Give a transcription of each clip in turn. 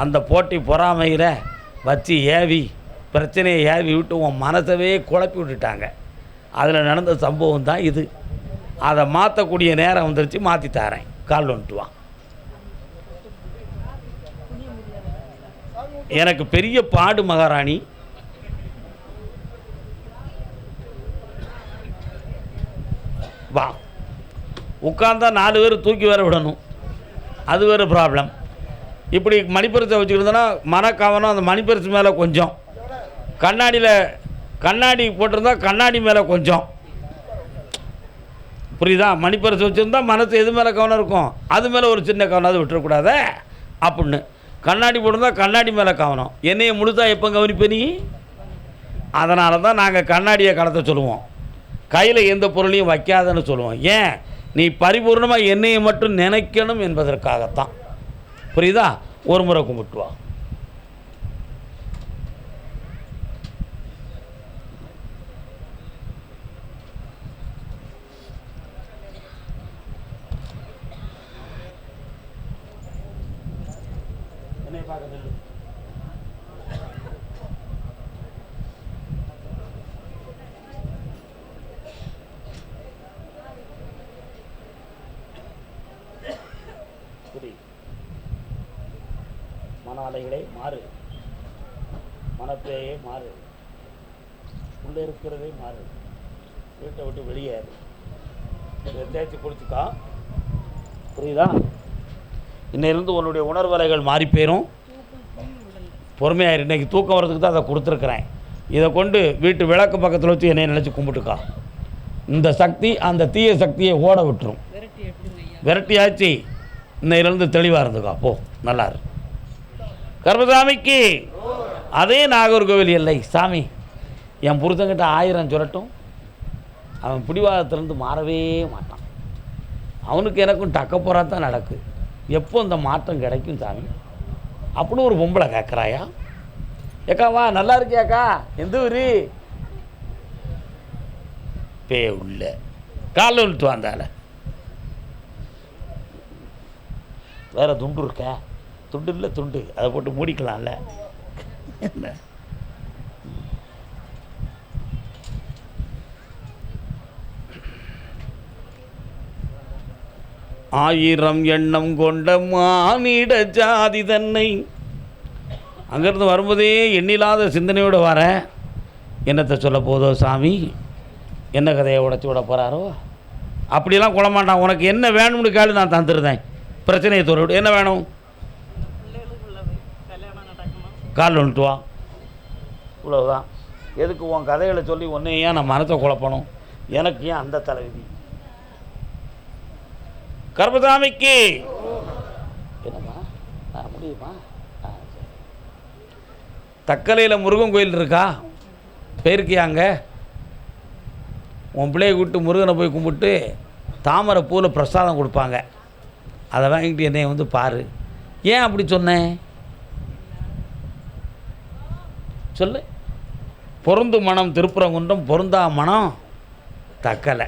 அந்த போட்டி பொறாமையில் வச்சு ஏவி பிரச்சனையை ஏவி விட்டு உன் மனசவே குழப்பி விட்டுட்டாங்க. அதில் நடந்த சம்பவம் தான் இது. அதை மாற்றக்கூடிய நேரம் வந்துருச்சு, மாற்றி தரேன். கால் வந்துட்டு வா. எனக்கு பெரிய பாடு மகாராணி. வா. உட்கார்ந்தா 4 பேர் தூக்கி வேற விடணும், அது வேறு ப்ராப்ளம். இப்படி மணிப்பரிசை வச்சுக்கிட்டோன்னா மனக்கவனம் அந்த மணிப்பரிசு மேலே கொஞ்சம், கண்ணாடி போட்டிருந்தா கண்ணாடி மேலே கொஞ்சம், புரியுதா? மணிப்பரிசு வச்சுருந்தா மனசு எது மேலே கவனம் இருக்கும், அது மேலே ஒரு சின்ன கவனம், அது விட்டுறக்கூடாத அப்படின்னு. கண்ணாடி போட்டிருந்தா கண்ணாடி மேலே கவனம். என்னையை முழுதா எப்போ கவனிப்ப நீ? அதனால தான் நாங்கள் கண்ணாடியை கடத்த சொல்லுவோம், கையில் எந்த பொருளையும் வைக்காதன்னு சொல்லுவோம். ஏன்? நீ பரிபூர்ணமாக என்னையை மட்டும் நினைக்கணும் என்பதற்காகத்தான். புரியுதா? ஒரு முறை கும்பிட்டு வா. என்னை பார்க்க மன அலைகளே மாறு, மனப்பேயே மாறு, உள்ளே இருக்கிறதே மாறு, வீட்டை விட்டு வெளியேறு, இதை தேய்ச்சி குளிச்சுக்கா. புரியுதா? இன்னையிலிருந்து உன்னுடைய உணர்வலைகள் மாறி போயிடும். பொறுமையாயிரு. இன்றைக்கி தூக்கம் வர்றதுக்கு தான் அதை கொடுத்துருக்குறேன். இதை கொண்டு வீட்டு விளக்கு பக்கத்தில் வச்சு என்னை நினச்சி கும்பிட்டுக்கா. இந்த சக்தி அந்த தீய சக்தியை ஓட விட்டுரும். விரட்டியாச்சு. இன்னையிலிருந்து தெளிவாக இருந்துக்கா. போ, நல்லாரு. கர்மசாமிக்கு அதே நாகர்கோவில் எல்லை. சாமி, என் புருஷங்கிட்ட 1000 சொல்லட்டும், அவன் பிடிவாதத்திலேருந்து மாறவே மாட்டான். அவனுக்கு எனக்கும் டக்க போகிறா தான் நடக்கு. எப்போ இந்த மாற்றம் கிடைக்கும் சாமி அப்படின்னு ஒரு பொம்பளை கேட்குறாயா? ஏக்காவா, நல்லா இருக்கியாக்கா? எந்த ஊரு? பே உள்ள காலில் விட்டு வந்தால வேற துண்டு இருக்கா? துண்டு இல்லை, துண்டு அதை போட்டு மூடிக்கலாம்ல. என்ன 1000 எண்ணம் கொண்ட மானிட ஜாதி தன்னை. அங்கேருந்து வரும்போதே எண்ணில்லாத சிந்தனையோடு வர என்னத்தை சொல்ல போதோ சாமி, என்ன கதையை உடச்சி விட போகிறாரோ? அப்படிலாம் கொள்ளமாட்டான். உனக்கு என்ன வேணும்னு கேளு, நான் தந்துருந்தேன். பிரச்சனையை தோறு. என்ன வேணும்? கால் வந்துட்டு வா. இவ்வளவுதான். எதுக்கு உன் கதைகளை சொல்லி ஒன்றே ஏன் நான் மனத்தை குழப்பணும்? எனக்கு ஏன் அந்த தலைவிதி? கர்மசாமிக்கு என்னம்மா முடியுமா? தக்கலையில் முருகன் கோயில் இருக்கா? போயிருக்கியாங்க? உன் பிள்ளையை கூப்பிட்டு முருகனை போய் கும்பிட்டு தாமரை பூவில் பிரசாதம் கொடுப்பாங்க. அதை வாங்கிட்டு என்னை வந்து பாரு. ஏன் அப்படி சொன்னேன் சொல்லு. பொருந்து மனம் திருப்பரங்குன்றம், பொருந்தா மனம் தக்கலை.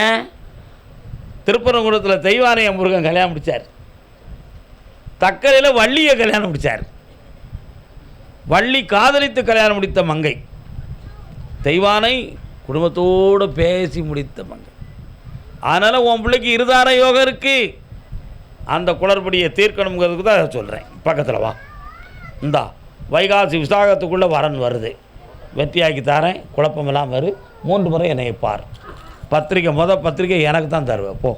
ஏன்? திருப்பரங்குன்றத்தில் தெய்வானைய முருகன் கல்யாணம் முடித்தார், தக்கலையில் வள்ளியை கல்யாணம் முடித்தார். வள்ளி காதலித்து கல்யாணம் முடித்த மங்கை, தெய்வானை குடும்பத்தோடு பேசி முடித்த மங்கை. அதனால் உன் பிள்ளைக்கு இருதார யோகம் இருக்குது. அந்த குளறுபடியை தீர்க்கணுங்கிறதுக்கு தான் அதை சொல்கிறேன். பக்கத்தில் வா. இந்தா வைகாசி விசாகத்துக்குள்ளே வரன் வருது, வெற்றியாக்கி தரேன். குழப்பமெல்லாம் வரும். 3 முறை என்னை பார். பத்திரிக்கை பத்திரிக்கை எனக்கு தான் தருவேன். போ.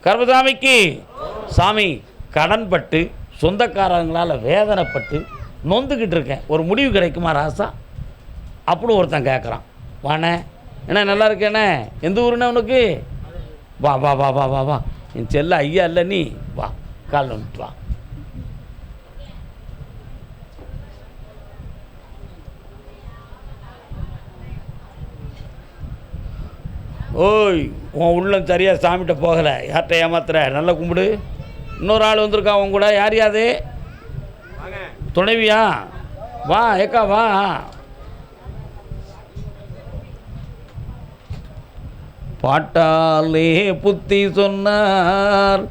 கர்மசாமிக்கு சாமி, கடன்பட்டு சொந்தக்காரங்களால் வேதனைப்பட்டு நொந்துக்கிட்டு இருக்கேன். ஒரு முடிவு கிடைக்குமா ராசா அப்படின்னு ஒருத்தன் கேட்குறான். வாண்ணே, என்ன நல்லா இருக்கேண்ணே? எந்த ஊருண்ணே உனக்கு? வா வா வா வா வா வா. என் செல்ல ஐயா இல்லை நீ வா. கால் வந்துட்டு வா. ஓய், உன் உள்ளம் சரியாக சாமிகிட்ட போகலை, யார்கிட்ட ஏமாத்துற? நல்லா கும்பிடு. இன்னொரு ஆள் வந்திருக்கான் உன் கூட. யார் யாது? துணைவியா? வா ஏக்கா வா. பாட்டாலே புத்தி சொன்னார்,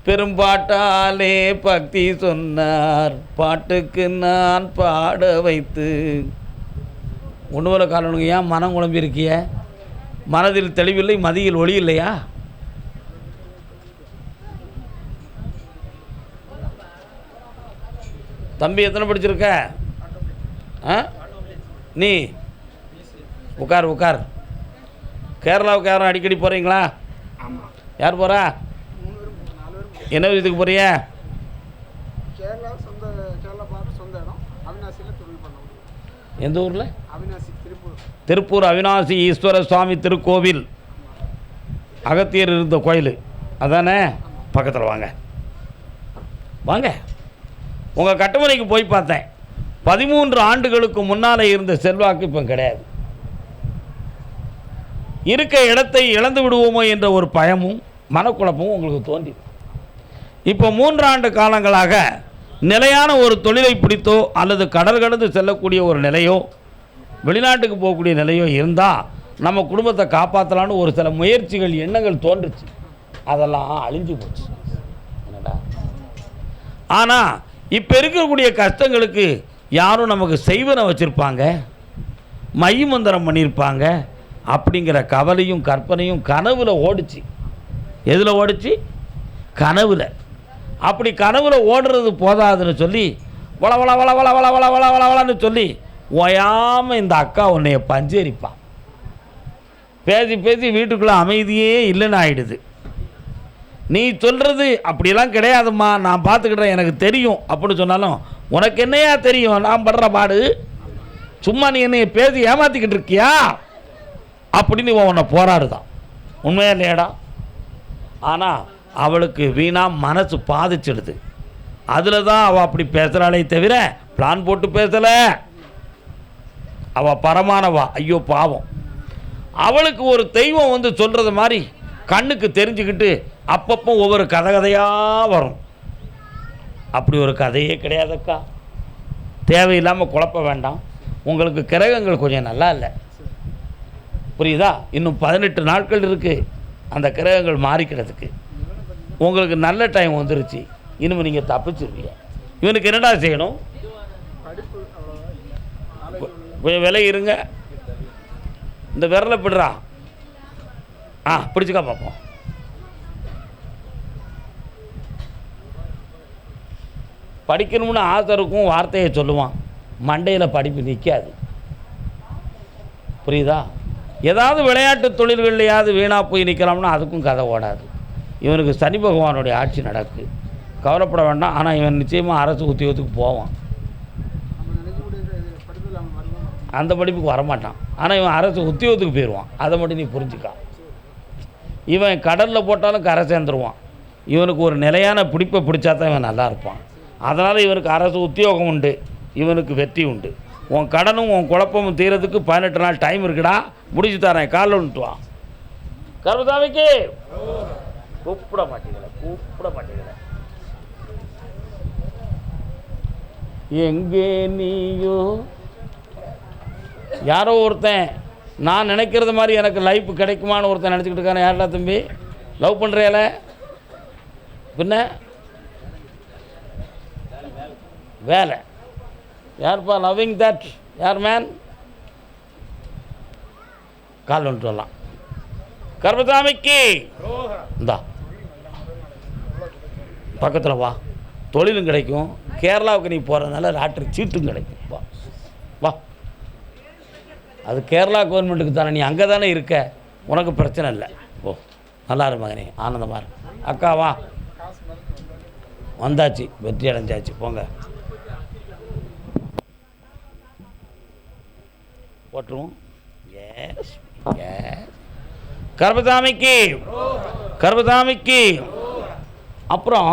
பெரும்பாட்டாலே பக்தி சொன்னார், பாட்டுக்கு நான் பாட வைத்து. ஒன்று போல காரணங்க, ஏன் மனம் குழம்பி இருக்கிய? மனதில் தெளிவில்லை, மதியில் ஒளி இல்லையா? தம்பி எத்தனை படிச்சிருக்க? நீ உட்கார் உட்கார். கேரளாவுக்கு யாரும் அடிக்கடி போகிறீங்களா? யார் போகிறா? என்ன விஷயத்துக்கு போறிய? எந்த ஊரில்? திருப்பூர் அவினாசி ஈஸ்வர சுவாமி திருக்கோவில், அகத்தியர் இருந்த கோயில் அதானே? பக்கத்தில் வாங்க வாங்க. உங்கள் கட்டுமனைக்கு போய் பார்த்தேன். 13 ஆண்டுகளுக்கு முன்னால் இருந்த செல்வாக்கு இப்போ கிடையாது. இருக்க இடத்தை இழந்து விடுவோமோ என்ற ஒரு பயமும் மனக்குழப்பமும் உங்களுக்கு தோன்றி, இப்போ 3 ஆண்டு காலங்களாக நிலையான ஒரு தொழிலை பிடித்தோ அல்லது கடல் கடந்து செல்லக்கூடிய ஒரு நிலையோ வெளிநாட்டுக்கு போகக்கூடிய நிலையோ இருந்தால் நம்ம குடும்பத்தை காப்பாற்றலான்னு ஒரு சில முயற்சிகள் எண்ணங்கள் தோன்றுச்சு. அதெல்லாம் அழிஞ்சு போச்சு. என்னடா, ஆனால் இப்போ இருக்கக்கூடிய கஷ்டங்களுக்கு யாரும் நமக்கு செய்வனை வச்சுருப்பாங்க, மைமந்திரம் பண்ணியிருப்பாங்க அப்படிங்கிற கவலையும் கற்பனையும் கனவில் ஓடிச்சு. எதில் ஓடிச்சு? கனவில். அப்படி கனவில் ஓடுறது போதாதுன்னு சொல்லி வள வள வள வள வள வள வள வள வளன்னு சொல்லி ஓயாமல் இந்த அக்கா உன்னைய பஞ்சேரிப்பான். பேசி பேசி வீட்டுக்குள்ளே அமைதியே இல்லைன்னு ஆகிடுது. நீ சொல்கிறது அப்படிலாம் கிடையாதும்மா, நான் பார்த்துக்கிட்டேன், எனக்கு தெரியும் அப்படின்னு சொன்னாலும் உனக்கு என்னையா தெரியும்? நான் படுற பாடு, சும்மா நீ என்னைய பேசி ஏமாற்றிக்கிட்டு இருக்கியா அப்படின்னு உன்னை போராடுதான். உண்மையா இல்லையாடா? ஆனால் அவளுக்கு வீணாக மனசு பாதிச்சிடுது. அதில் தான் அவள் அப்படி பேசுகிறாளே தவிர பிளான் போட்டு பேசலை. அவள் பரமானவா. ஐயோ பாவம். அவளுக்கு ஒரு தெய்வம் வந்து சொல்கிறது மாதிரி கண்ணுக்கு தெரிஞ்சுக்கிட்டு அப்பப்போ ஒவ்வொரு கதையாக வரும். அப்படி ஒரு கதையே கிடையாதுக்கா. தேவையில்லாமல் குழப்ப வேண்டாம். உங்களுக்கு கிரகங்கள் கொஞ்சம் நல்லா இல்லை, புரியுதா? இன்னும் 18 நாட்கள் இருக்குது அந்த கிரகங்கள் மாறிக்கிறதுக்கு. உங்களுக்கு நல்ல டைம் வந்துருச்சு. இனிமேல் நீங்கள் தப்பிச்சிருவீங்க. இவனுக்கு என்னடா செய்யணும்? கொஞ்சம் விலை இருங்க. இந்த விரலை பிடுறா. பிடிச்சிக்கா பார்ப்போம். படிக்கணும்னு ஆசை இருக்கும், வார்த்தையை சொல்லுவான், மண்டையில் படிப்பு நிற்காது. புரியுதா? ஏதாவது விளையாட்டு தொழில்கள்லையாவது வீணாக போய் நிற்கலாம்னா அதுக்கும் கதை ஓடாது. இவனுக்கு சனி பகவானுடைய ஆட்சி நடக்கு, கவலைப்பட வேண்டாம். ஆனால் இவன் நிச்சயமாக அரசு உத்தியோகத்துக்கு போவான். அந்த படிப்புக்கு வரமாட்டான். ஆனால் இவன் அரசு உத்தியோகத்துக்கு போயிடுவான். அதை மட்டும் நீ புரிஞ்சுக்கா. இவன் கடலில் போட்டாலும் கரை சேர்ந்துருவான். இவனுக்கு ஒரு நிலையான பிடிப்பை பிடிச்சா தான் இவன் நல்லா இருப்பான். அதனால் இவனுக்கு அரசு உத்தியோகம் உண்டு, இவனுக்கு வெற்றி உண்டு. உன் கடனும் உன் குழப்பமும் தீரத்துக்கு 18 நாள் டைம் இருக்குடா. முடிச்சு தரேன், காலில் விட்டுவான். கர்மசாமிக்கு கூப்பிட மாட்டேங்கல. எங்கே நீயோ? யாரோ ஒருத்தன் நான் நினைக்கிறது மாதிரி எனக்கு லைஃப் கிடைக்குமான்னு ஒருத்தன் நினச்சிக்கிட்டு இருக்கானே. யார்டா தம்பி? லவ் பண்ணுறியால? பின்ன வேலை யார்ப்பா? லவ்விங் தட் யார் மேன்? கால் வந்துட்டு வரலாம். கர்மசாமிக்கு இந்தா பக்கத்தில் வா, தொழிலும் கிடைக்கும். கேரளாவுக்கு நீ போகிறதுனால லாட்ரி சீட்டும் கிடைக்கும். வா வா. அது கேரளா கவர்மெண்ட்டுக்கு தானே, நீ அங்கே தானே இருக்க, உனக்கு பிரச்சனை இல்லை. ஓ நல்லா இரு மகனே, ஆனந்தமாக இரு. அக்கா வா, வந்தாச்சு, வெற்றி அடைஞ்சாச்சு. போங்க போட்டுருவோம். கர்மசாமிக்கு அப்புறம்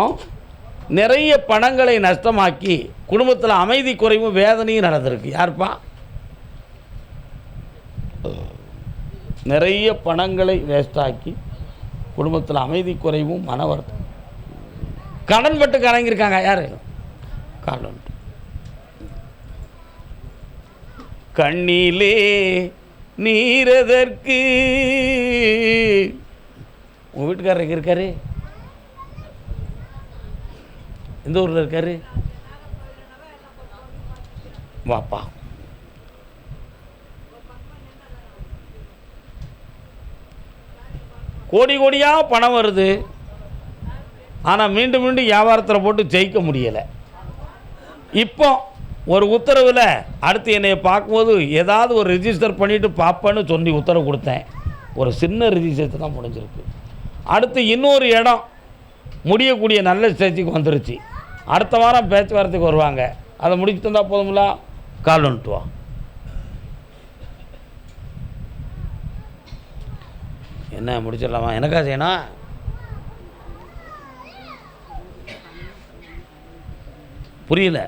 நிறைய பணங்களை நஷ்டமாக்கி குடும்பத்தில் அமைதி குறைவும் வேதனையும் நடந்திருக்கு. யாருப்பா? நிறைய பணங்களை வேஸ்டாக்கி குடும்பத்தில் அமைதி குறைவும் மன வருத்தம், கடன் பட்டு கலங்கியிருக்காங்க. யார்? கடன். கண்ணிலே நீரதற்கு. உங்கள் வீட்டுக்காரருக்கு இருக்காரு? எந்த ஊரில் இருக்கார்? வாப்பா. கோடி கோடியாக பணம் வருது, ஆனால் மீண்டும் மீண்டும் வியாபாரத்தில் போட்டு ஜெயிக்க முடியலை. இப்போ ஒரு உத்தரவில் அடுத்து என்னை பார்க்கும்போது ஏதாவது ஒரு ரிஜிஸ்டர் பண்ணிவிட்டு பார்ப்பேன்னு சொல்லி உத்தரவு கொடுத்தேன். ஒரு சின்ன ரிஜிஸ்டர் தான் முடிஞ்சிருக்கு. அடுத்து இன்னொரு இடம் முடியக்கூடிய நல்ல ஸ்டேஜுக்கு வந்துருச்சு. அடுத்த வாரம் பேச்சுவார்த்தைக்கு வருவாங்க. அதை முடிச்சு தந்தால் போதுங்களா? கால் வந்துட்டு வா. என்ன முடிச்சிடலாமா? எனக்கா செய்யணும்? புரியல.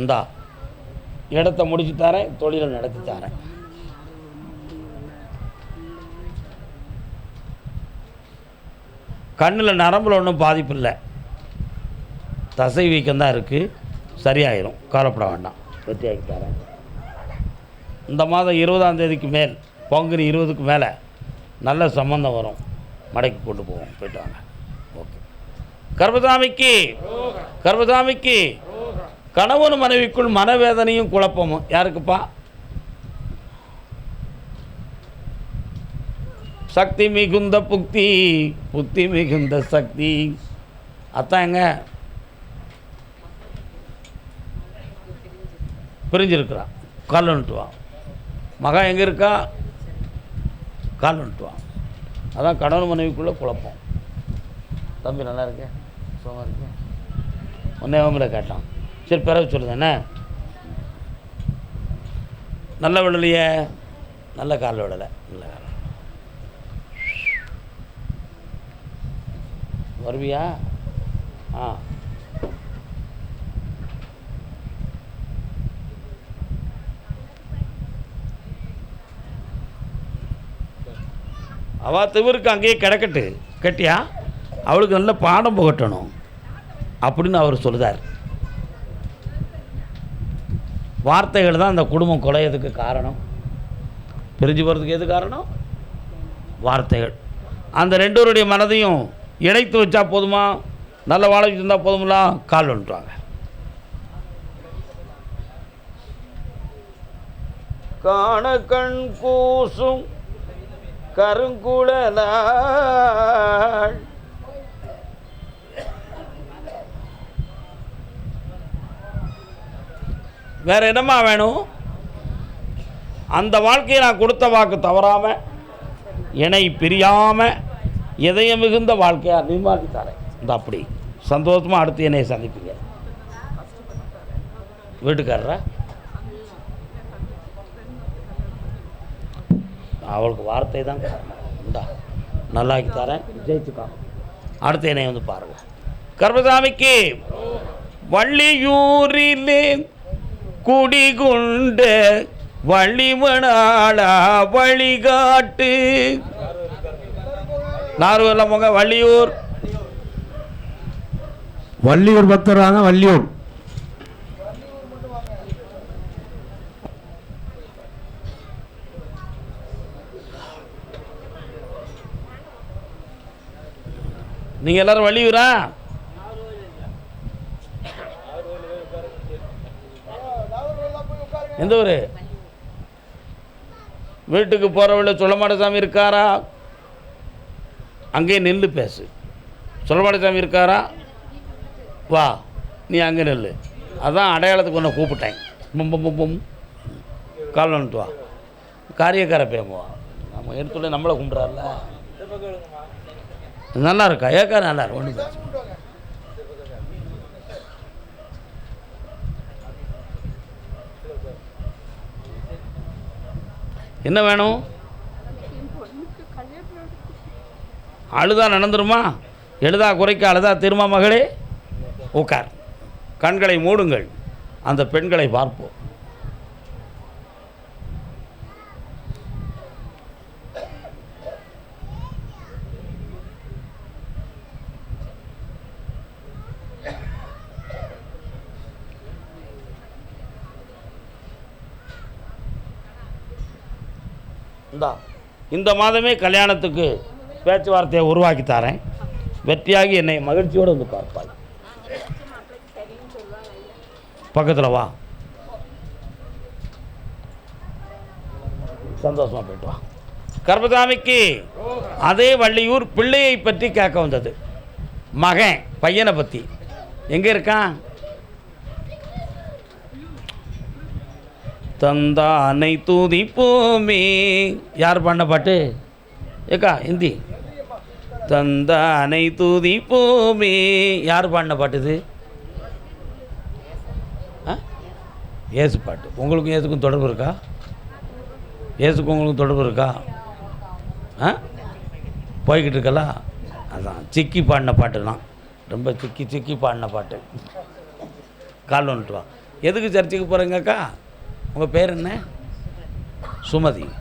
இந்தா இடத்த முடிச்சு தரேன், தொழிலை நடத்தி தரேன். கண்ணில் நரம்பில் ஒன்றும் பாதிப்பு இல்லை, தசை வீக்கம்தான் இருக்குது, சரியாயிரும், கவலைப்பட வேண்டாம். வெற்றியாக்கி தரேன். இந்த மாதம் 20ஆம் தேதிக்கு மேல், பங்குனி 20க்கு மேலே நல்ல சம்பந்தம் வரும். மடைக்கு கொண்டு போவோம். போய்ட்டு வாங்க. ஓகே. கர்மசாமிக்கு கர்மசாமிக்கு கணவன் மனைவிக்குள் மனவேதனையும் குழப்பமும். யாருக்குப்பா? சக்தி மிகுந்த புக்தி, புத்தி மிகுந்த சக்தி. அத்தான் எங்க பிரிஞ்சிருக்கிறான். கால் வந்துட்டு வா. மகா எங்கே இருக்கா? கால் வந்துட்டு வா. அதான் கணவன் மனைவிக்குள்ளே குழப்பம். தம்பி நல்லா இருக்கேன், சுகமாக இருக்கேன். ஒன்றே அவங்கள கேட்டான். சரி பிறகு சொல்லுங்க. என்ன நல்ல விடலையே? நல்ல கால் விடலை. நல்ல கால் வருவியா? ஆ அவள் திவருக்கு அங்கேயே கிடக்கட்டு. கட்டியா அவளுக்கு நல்ல பாடம் புகட்டணும் அப்படின்னு அவர் சொல்லுதார். வார்த்தைகள் தான் அந்த குடும்பம் குலையதுக்கு காரணம், பிரிஞ்சு போகிறதுக்கு எது காரணம்? வார்த்தைகள். அந்த ரெண்டோருடைய மனதையும் இணைத்து வச்சா போதுமா? நல்ல வாழ வச்சுருந்தா போதுங்களா? கால் வந்துட்டாங்க. காண கண் கூசும் கருங்குழலாள் வேற என்னமா வேணும்? அந்த வாழ்க்கையை நான் கொடுத்த வாக்கு தவறாமல், இணை பிரியாமல், இதயம் மிகுந்த வாழ்க்கையை நிர்மாணித்து தரேன். இந்த அப்படி சந்தோஷமாக அடுத்து என்னையை சந்திப்பீங்க. வீட்டுக்காரரா? அவளுக்கு வார்த்தை தான் காரணம். இந்தா நல்லாக்கி தரேன், ஜெயிச்சுக்கா. அடுத்து என்னை வந்து பாருங்கள். கர்மசாமிக்கு வள்ளியூரிலே குடிகுண்ட வள்ளிமணாளா வழிகாட்டு. நார்வெல்லாம் போங்க. வள்ளியூர் வள்ளியூர் பக்தர் வாங்க. வள்ளியூர் நீங்கள் எல்லாரும் வள்ளியூரா? எந்த ஊர்? வீட்டுக்கு போகிறவள்ள சொல்லமாடசாமி இருக்காரா? அங்கே நில்லு பேசு. சொல்லமாடசாமி இருக்காரா? வா, நீ அங்கே நில்லு. அதான் அடையாளத்துக்கு ஒன்று கூப்பிட்டேன். பொம் கால் வந்துட்டு வா. காரியக்கார பேமுவா. நம்ம எடுத்துள்ள நம்மளை கும்பிட்றாருல. நல்லா இருக்கா? ஏக்கா நல்லா இருக்கும். ஒன்று பிரச்சனை. என்ன வேணும்? அழுதா நடந்துருமா? எழுதா குறைக்க அழுதா திருமா மகளே? உட்கார். கண்களை மூடுங்கள். அந்த பெண்களை பார்ப்போம். இந்த மாதமே கல்யாணத்துக்கு பேச்சுவார்த்தையை உருவாக்கி தரேன். வெற்றியாகி என்னை மகிழ்ச்சியோடு வந்து பார்ப்பாள். பக்கத்தில் வா, சந்தோஷமாக போயிட்டு வா. கர்மசாமிக்கு அதே வள்ளியூர் பிள்ளையை பற்றி கேட்க வந்தது. மகன் பையனை பற்றி. எங்கே இருக்கான்? தந்தானை துதிப்போமே. யார் பாடின பாட்டு? ஏக்கா ஹிந்தி. தந்தானை துதிப்போமே. யார் பாடின பாட்டு இது? ஏசு பாட்டு. உங்களுக்கும் ஏசுக்கும் தொடர்பு இருக்கா? ஏசுக்கும் உங்களுக்கும் தொடர்பு இருக்கா? போய்கிட்டு இருக்கல. அதான் சிக்கி பாடின பாட்டுலாம், ரொம்ப சிக்கி பாடின பாட்டு. கால் வந்துட்டு வா. எதுக்கு சர்ச்சுக்கு போகிறீங்கக்கா? உங்கள் பேர் என்ன? சுமதி.